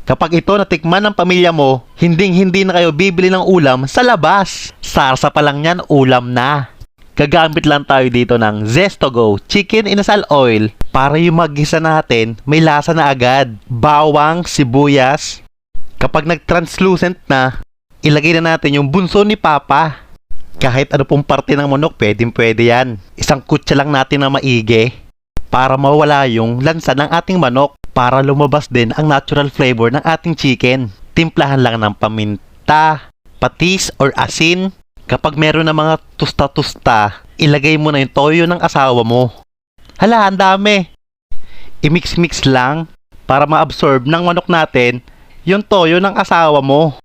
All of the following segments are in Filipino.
Kapag ito natikman ng pamilya mo, hinding-hindi na kayo bibili ng ulam sa labas. Sarsa pa lang yan, ulam na. Gagamit lang tayo dito ng Zestogo Chicken Inasal Oil para yung magisa natin may lasa na agad. Bawang, sibuyas. Kapag nag-translucent na, ilagay na natin yung bunso ni Papa. Kahit ano pong parte ng manok, pwede yan. Isang kutsa lang natin na maigi para mawala yung lansa ng ating manok. Para lumabas din ang natural flavor ng ating chicken. Timplahan lang ng paminta, patis or asin. Kapag meron na mga tusta-tusta, ilagay mo na yung toyo ng asawa mo. Hala, ang dami. I-mix-mix lang para ma-absorb ng manok natin yung toyo ng asawa mo.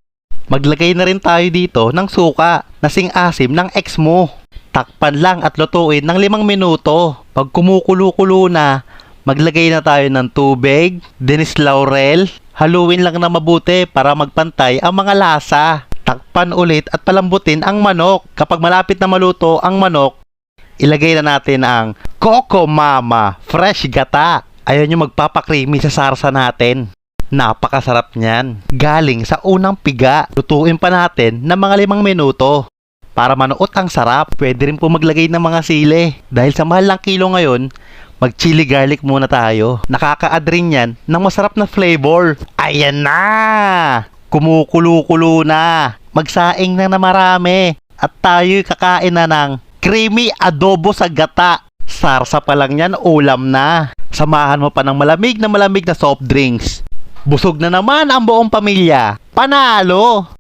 Maglagay na rin tayo dito ng suka na sing-asim ng ex mo. Takpan lang at lutuin ng 5 minuto. Pag kumukulo-kulo na, maglagay na tayo ng tubig, dinis laurel, haluin lang na mabuti para magpantay ang mga lasa. Takpan ulit at palambutin ang manok. Kapag malapit na maluto ang manok, ilagay na natin ang Coco Mama Fresh Gata. Ayan yung magpapakrimi sa sarsa natin. Napakasarap niyan. Galing sa unang piga. Lutuin pa natin ng mga 5 minuto. Para manuot ang sarap, pwede rin po maglagay ng mga sili. Dahil sa mahal ng kilo ngayon, mag-chili garlic muna tayo. Nakaka-add rin yan ng masarap na flavor. Ayan na! Kumukulo-kulo na. Magsaing na marami. At tayo'y kakain na ng creamy adobo sa gata. Sarsa pa lang yan, ulam na. Samahan mo pa ng malamig na soft drinks. Busog na naman ang buong pamilya. Panalo!